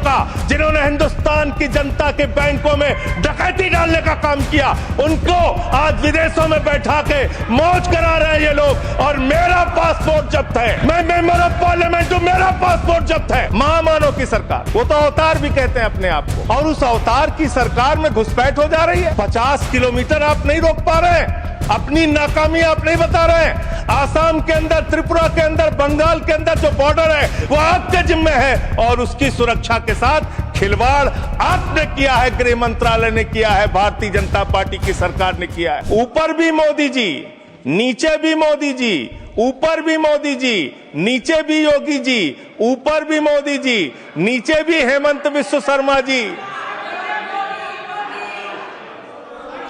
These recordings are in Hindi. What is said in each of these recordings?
का, जिन्होंने हिंदुस्तान की जनता के बैंकों में डकैती डालने का काम किया, उनको आज विदेशों में बैठा के मौज करा रहे हैं ये लोग। और मेरा पासपोर्ट जब्त है, मैं मेंबर ऑफ पार्लियामेंट हूं, मेरा पासपोर्ट जब्त है। महामानव की सरकार, वो तो अवतार भी कहते हैं अपने आप को, और उस अवतार की सरकार में घुसपैठ हो जा रही है। 50 किलोमीटर आप नहीं रोक पा रहे हैं, अपनी नाकामी आप नहीं बता रहे हैं। आसाम के अंदर, त्रिपुरा के अंदर, बंगाल के अंदर जो बॉर्डर है वो आपके जिम्मे है, और उसकी सुरक्षा के साथ खिलवाड़ आपने किया है, गृह मंत्रालय ने किया है, भारतीय जनता पार्टी की सरकार ने किया है। ऊपर भी मोदी जी, नीचे भी मोदी जी, ऊपर भी मोदी जी, नीचे भी योगी जी, ऊपर भी मोदी जी, नीचे भी हेमंत बिस्व शर्मा जी,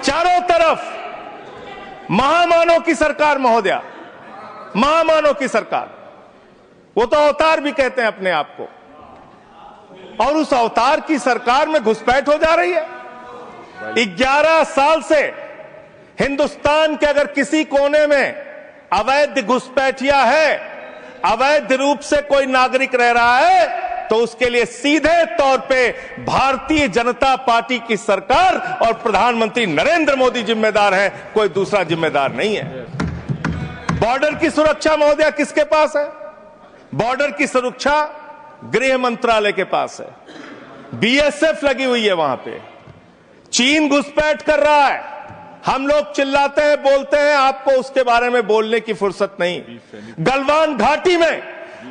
चारों तरफ महामानव की सरकार महोदया, महामानव की सरकार। वो तो अवतार भी कहते हैं अपने आप को, और उस अवतार की सरकार में घुसपैठ हो जा रही है। 11 साल से हिंदुस्तान के अगर किसी कोने में अवैध घुसपैठिया है, अवैध रूप से कोई नागरिक रह रहा है, तो उसके लिए सीधे तौर पे भारतीय जनता पार्टी की सरकार और प्रधानमंत्री नरेंद्र मोदी जिम्मेदार है, कोई दूसरा जिम्मेदार नहीं है। बॉर्डर की सुरक्षा महोदया किसके पास है? बॉर्डर की सुरक्षा गृह मंत्रालय के पास है। बीएसएफ लगी हुई है वहां पे। चीन घुसपैठ कर रहा है, हम लोग चिल्लाते हैं, बोलते हैं, आपको उसके बारे में बोलने की फुर्सत नहीं। गलवान घाटी में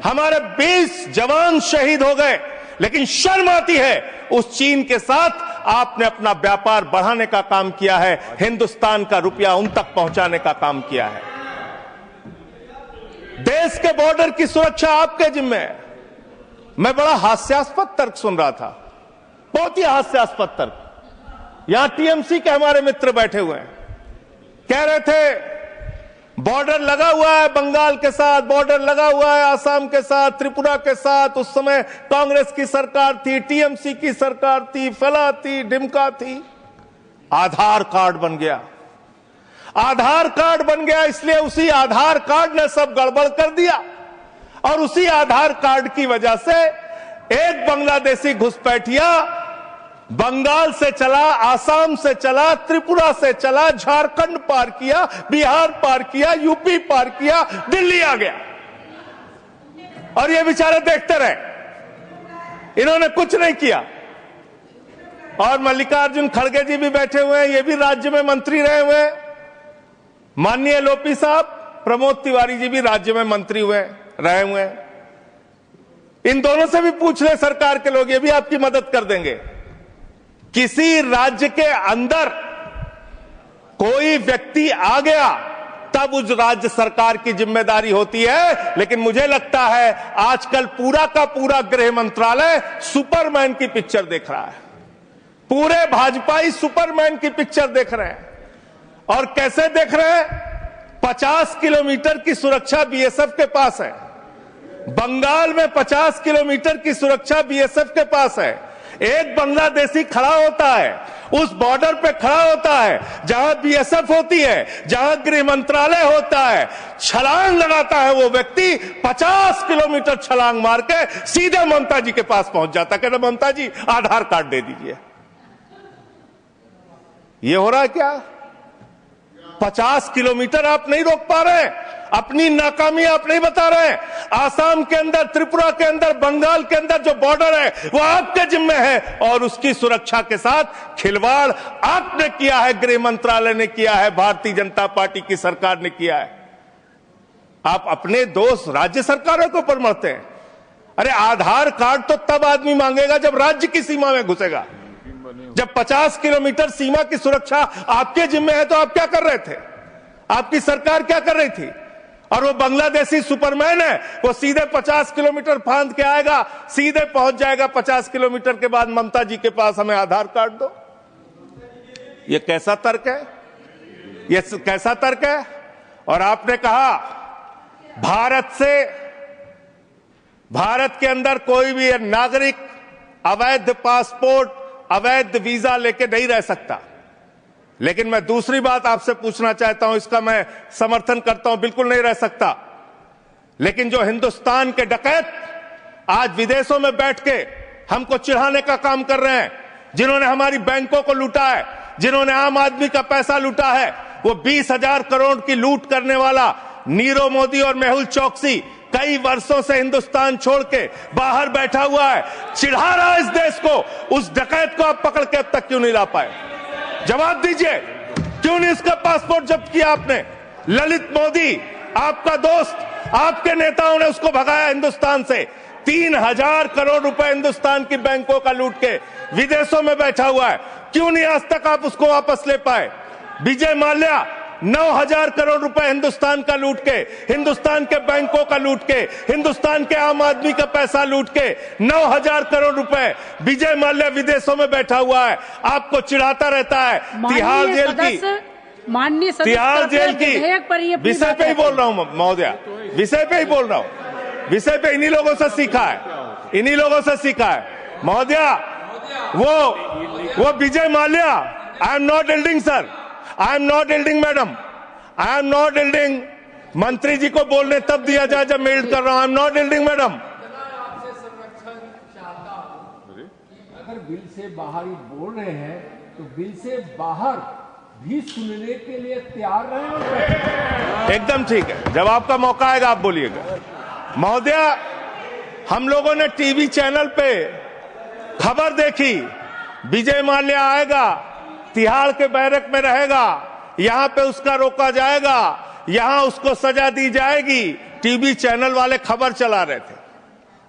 हमारे 20 जवान शहीद हो गए, लेकिन शर्म आती है उस चीन के साथ आपने अपना व्यापार बढ़ाने का काम किया है, हिंदुस्तान का रुपया उन तक पहुंचाने का काम किया है। देश के बॉर्डर की सुरक्षा आपके जिम्मे है। मैं बड़ा हास्यास्पद तर्क सुन रहा था, बहुत ही हास्यास्पद तर्क। यहां टीएमसी के हमारे मित्र बैठे हुए हैं, कह रहे थे बॉर्डर लगा हुआ है बंगाल के साथ, बॉर्डर लगा हुआ है आसाम के साथ, त्रिपुरा के साथ। उस समय कांग्रेस की सरकार थी, टीएमसी की सरकार थी, फला थी, डिमका थी। आधार कार्ड बन गया, आधार कार्ड बन गया, इसलिए उसी आधार कार्ड ने सब गड़बड़ कर दिया, और उसी आधार कार्ड की वजह से एक बांग्लादेशी घुसपैठिया बंगाल से चला, आसाम से चला, त्रिपुरा से चला, झारखंड पार किया, बिहार पार किया, यूपी पार किया, दिल्ली आ गया, और ये बेचारे देखते रहे, इन्होंने कुछ नहीं किया। और मल्लिकार्जुन खड़गे जी भी बैठे हुए हैं, ये भी राज्य में मंत्री रहे हुए हैं। माननीय लोपी साहब, प्रमोद तिवारी जी भी राज्य में मंत्री रहे हुए हैं। इन दोनों से भी पूछ ले सरकार के लोग, ये भी आपकी मदद कर देंगे। किसी राज्य के अंदर कोई व्यक्ति आ गया तब उस राज्य सरकार की जिम्मेदारी होती है, लेकिन मुझे लगता है आजकल पूरा का पूरा गृह मंत्रालय सुपरमैन की पिक्चर देख रहा है। पूरे भाजपाई सुपरमैन की पिक्चर देख रहे हैं। और कैसे देख रहे हैं? 50 किलोमीटर की सुरक्षा बीएसएफ के पास है। बंगाल में 50 किलोमीटर की सुरक्षा बीएसएफ के पास है। एक बांग्लादेशी खड़ा होता है, उस बॉर्डर पे खड़ा होता है जहां बीएसएफ होती है, जहां गृह मंत्रालय होता है, छलांग लगाता है वो व्यक्ति, 50 किलोमीटर छलांग मार के सीधे ममता जी के पास पहुंच जाता है। कहता ममता जी आधार कार्ड दे दीजिए। ये हो रहा है क्या? 50 किलोमीटर आप नहीं रोक पा रहे हैं, अपनी नाकामी आप नहीं बता रहे हैं। आसाम के अंदर, त्रिपुरा के अंदर, बंगाल के अंदर जो बॉर्डर है वो आपके जिम्मे है, और उसकी सुरक्षा के साथ खिलवाड़ आपने किया है, गृह मंत्रालय ने किया है, भारतीय जनता पार्टी की सरकार ने किया है। आप अपने दोस्त राज्य सरकारों के ऊपर मरते हैं। अरे आधार कार्ड तो तब आदमी मांगेगा जब राज्य की सीमा में घुसेगा। जब 50 किलोमीटर सीमा की सुरक्षा आपके जिम्मे है तो आप क्या कर रहे थे? आपकी सरकार क्या कर रही थी? और वो बांग्लादेशी सुपरमैन है, वो सीधे 50 किलोमीटर फांद के आएगा, सीधे पहुंच जाएगा 50 किलोमीटर के बाद ममता जी के पास, हमें आधार कार्ड दो। ये कैसा तर्क है? ये कैसा तर्क है? और आपने कहा भारत के अंदर कोई भी नागरिक अवैध पासपोर्ट, अवैध वीजा लेके नहीं रह सकता। लेकिन मैं दूसरी बात आपसे पूछना चाहता हूं, इसका मैं समर्थन करता हूं, बिल्कुल नहीं रह सकता। लेकिन जो हिंदुस्तान के डकैत आज विदेशों में बैठ के हमको चिढ़ाने का काम कर रहे हैं, जिन्होंने हमारी बैंकों को लूटा है, जिन्होंने आम आदमी का पैसा लूटा है। वो 20,000 करोड़ की लूट करने वाला नीरव मोदी और मेहुल चौकसी कई वर्षों से हिंदुस्तान छोड़ के बाहर बैठा हुआ है, चिढ़ा रहा है इस देश को। उस डकैत को आप पकड़ के अब तक क्यों नहीं ला पाए? जवाब दीजिए, क्यों नहीं इसका पासपोर्ट जब्त किया आपने? ललित मोदी आपका दोस्त, आपके नेताओं ने उसको भगाया हिंदुस्तान से। 3,000 करोड़ रुपए हिंदुस्तान की बैंकों का लूट के विदेशों में बैठा हुआ है, क्यों नहीं आज तक आप उसको वापस ले पाए? विजय माल्या 9,000 करोड़ रुपए हिंदुस्तान का लूट के, हिंदुस्तान के बैंकों का लूट के, हिंदुस्तान के आम आदमी का पैसा लूट के 9,000 करोड़ रुपए विजय माल्या विदेशों में बैठा हुआ है, आपको चिढ़ाता रहता है। तिहाड़ जेल की, माननीय तिहाड़ जेल की विषय पे ही बोल रहा हूं महोदया, विषय पे ही बोल रहा हूं, विषय पे इन्हीं लोगों से सीखा है, इन्हीं लोगों से सीखा है महोदया। वो Vijay Mallya, I am not eluding sir, I am not eluding madam, I am not eluding. मंत्री जी को बोलने तब दिया जाए जब मैं एल्ड कर रहा हूं। आई एम नॉट एल्डिंग मैडम। अगर बिल से बाहर ही बोल रहे हैं तो बिल से बाहर भी सुनने के लिए तैयार रहे। एकदम ठीक है, जब आपका मौका आएगा आप बोलिएगा। महोदया, हम लोगों ने टीवी चैनल पे खबर देखी, विजय माल्या आएगा, तिहाड़ के बैरक में रहेगा, यहां पे उसका रोका जाएगा, यहां उसको सजा दी जाएगी। टीवी चैनल वाले खबर चला रहे थे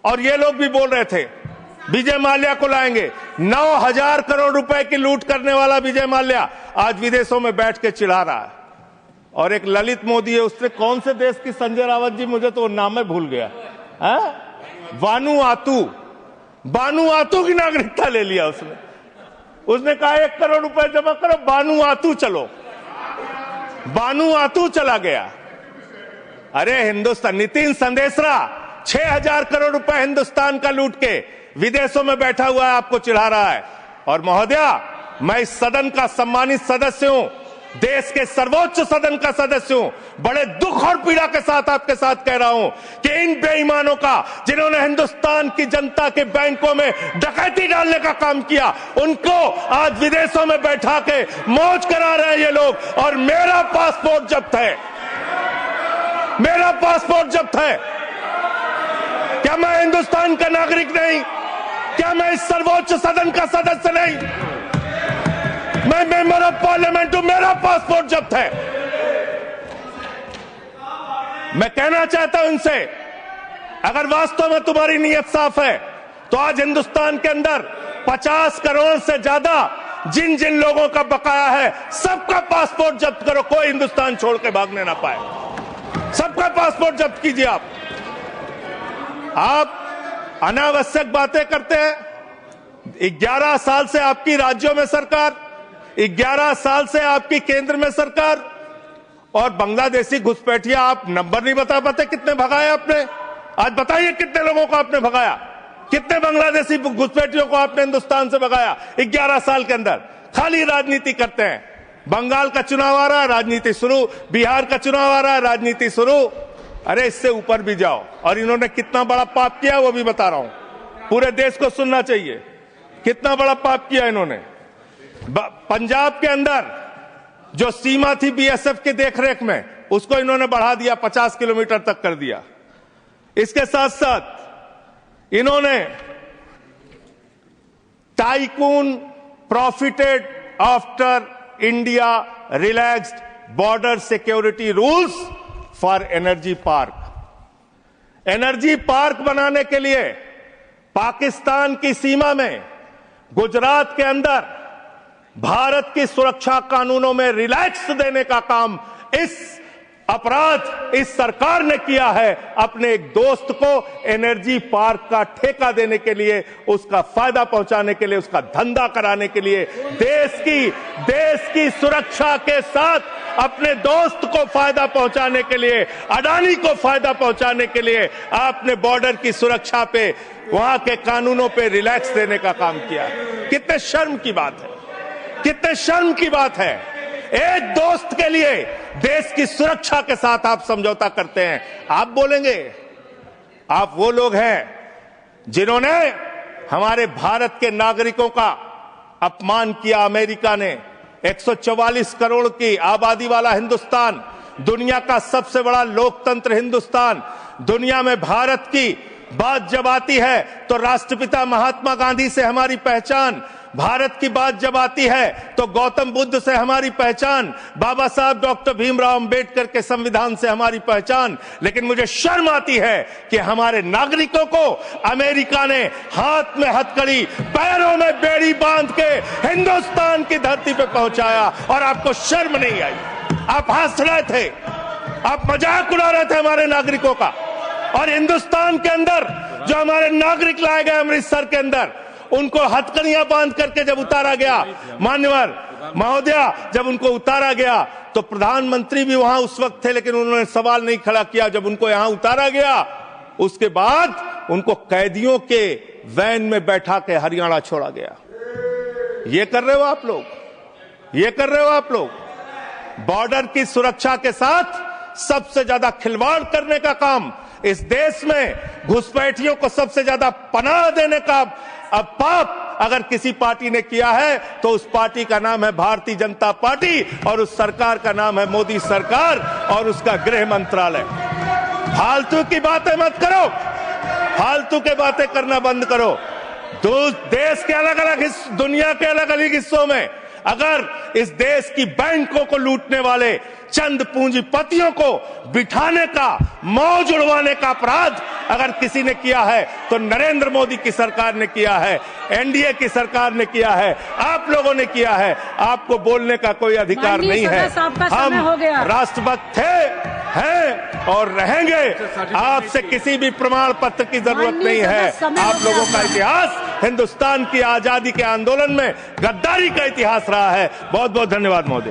और ये लोग भी बोल रहे थे विजय माल्या को लाएंगे। 9,000 करोड़ रुपए की लूट करने वाला विजय माल्या आज विदेशों में बैठ के चिढ़ा रहा है। और एक ललित मोदी है, उसने कौन से देश की, संजय रावत जी, मुझे तो नाम में भूल गया, बानुआतू की नागरिकता ले लिया उसने। उसने कहा 1 करोड़ रुपए जमा करो, बानुआतू चलो, बानुआतू चला गया। अरे हिंदुस्तान, नितिन संदेशरा 6,000 करोड़ रुपए हिंदुस्तान का लूट के विदेशों में बैठा हुआ है, आपको चिढ़ा रहा है। और महोदया, मैं इस सदन का सम्मानित सदस्य हूं, देश के सर्वोच्च सदन का सदस्य हूं, बड़े दुख और पीड़ा के साथ आपके साथ कह रहा हूं कि इन बेईमानों का, जिन्होंने हिंदुस्तान की जनता के बैंकों में डकैती डालने का काम किया, उनको आज विदेशों में बैठा के मौज करा रहे हैं ये लोग। और मेरा पासपोर्ट जब्त है, मेरा पासपोर्ट जब्त है। क्या मैं हिंदुस्तान का नागरिक नहीं? क्या मैं इस सर्वोच्च सदन का सदस्य नहीं? मैं मेंबर ऑफ पार्लियामेंट हूं, मेरा पासपोर्ट जब्त है। मैं कहना चाहता हूं इनसे, अगर वास्तव में तुम्हारी नीयत साफ है तो आज हिंदुस्तान के अंदर 50 करोड़ से ज्यादा जिन जिन लोगों का बकाया है, सबका पासपोर्ट जब्त करो, कोई हिंदुस्तान छोड़ के भागने ना पाए। सबका पासपोर्ट जब्त कीजिए। आप अनावश्यक बातें करते हैं। 11 साल से आपकी राज्यों में सरकार, 11 साल से आपकी केंद्र में सरकार, और बांग्लादेशी घुसपैठिया आप नंबर नहीं बता पाते कितने भगाए आपने। आज बताइए कितने लोगों को आपने भगाया, कितने बांग्लादेशी घुसपैठियों को आपने हिंदुस्तान से भगाया 11 साल के अंदर। खाली राजनीति करते हैं। बंगाल का चुनाव आ रहा है, राजनीति शुरू, बिहार का चुनाव आ रहा है, राजनीति शुरू। अरे इससे ऊपर भी जाओ। और इन्होंने कितना बड़ा पाप किया वो भी बता रहा हूं, पूरे देश को सुनना चाहिए कितना बड़ा पाप किया इन्होंने। पंजाब के अंदर जो सीमा थी बीएसएफ के देखरेख में, उसको इन्होंने बढ़ा दिया, 50 किलोमीटर तक कर दिया। इसके साथ साथ इन्होंने tycoon profited after India relaxed border security rules for energy park. Energy park बनाने के लिए पाकिस्तान की सीमा में, गुजरात के अंदर भारत की सुरक्षा कानूनों में रिलैक्स देने का काम इस अपराध इस सरकार ने किया है। अपने एक दोस्त को एनर्जी पार्क का ठेका देने के लिए, उसका फायदा पहुंचाने के लिए, उसका धंधा कराने के लिए, देश की सुरक्षा के साथ अपने दोस्त को फायदा पहुंचाने के लिए, अडानी को फायदा पहुंचाने के लिए आपने बॉर्डर की सुरक्षा पे, वहां के कानूनों पे रिलैक्स देने का काम किया। कितने शर्म की बात है, कितने शर्म की बात है। एक दोस्त के लिए देश की सुरक्षा के साथ आप समझौता करते हैं। आप बोलेंगे, आप वो लोग हैं जिन्होंने हमारे भारत के नागरिकों का अपमान किया अमेरिका ने। 144 करोड़ की आबादी वाला हिंदुस्तान, दुनिया का सबसे बड़ा लोकतंत्र हिंदुस्तान, दुनिया में भारत की बात जब आती है तो राष्ट्रपिता महात्मा गांधी से हमारी पहचान, भारत की बात जब आती है तो गौतम बुद्ध से हमारी पहचान, बाबा साहब डॉक्टर भीमराव अंबेडकर के संविधान से हमारी पहचान। लेकिन मुझे शर्म आती है कि हमारे नागरिकों को अमेरिका ने हाथ में हथकड़ी, पैरों में बेड़ी बांध के हिंदुस्तान की धरती पे पहुंचाया और आपको शर्म नहीं आई। आप हंस रहे थे, आप मजाक उड़ा रहे थे हमारे नागरिकों का। और हिंदुस्तान के अंदर जो हमारे नागरिक लाए गए अमृतसर के अंदर, उनको हथकड़ियां बांध करके जब उतारा गया, मान्यवर महोदया, जब उनको उतारा गया तो प्रधानमंत्री भी वहां उस वक्त थे, लेकिन उन्होंने सवाल नहीं खड़ा किया। जब उनको यहां उतारा गया उसके बाद उनको कैदियों के वैन में बैठा के हरियाणा छोड़ा गया। ये कर रहे हो आप लोग, ये कर रहे हो आप लोग। बॉर्डर की सुरक्षा के साथ सबसे ज्यादा खिलवाड़ करने का काम इस देश में, घुसपैठियों को सबसे ज्यादा पनाह देने का अब पाप अगर किसी पार्टी ने किया है तो उस पार्टी का नाम है भारतीय जनता पार्टी और उस सरकार का नाम है मोदी सरकार और उसका गृह मंत्रालय। फालतू की बातें मत करो, फालतू के बातें करना बंद करो। देश के अलग अलग दुनिया के अलग अलग हिस्सों में अगर इस देश की बैंकों को लूटने वाले चंद पूंजीपतियों को बिठाने का, मौज उड़वाने का अपराध अगर किसी ने किया है तो नरेंद्र मोदी की सरकार ने किया है, एनडीए की सरकार ने किया है, आप लोगों ने किया है। आपको बोलने का कोई अधिकार नहीं है। हम राष्ट्रभक्त थे, हैं और रहेंगे। आपसे किसी भी प्रमाण पत्र की जरूरत नहीं है। आप लोगों का इतिहास हिंदुस्तान की आजादी के आंदोलन में गद्दारी का इतिहास रहा है। बहुत बहुत धन्यवाद महोदय।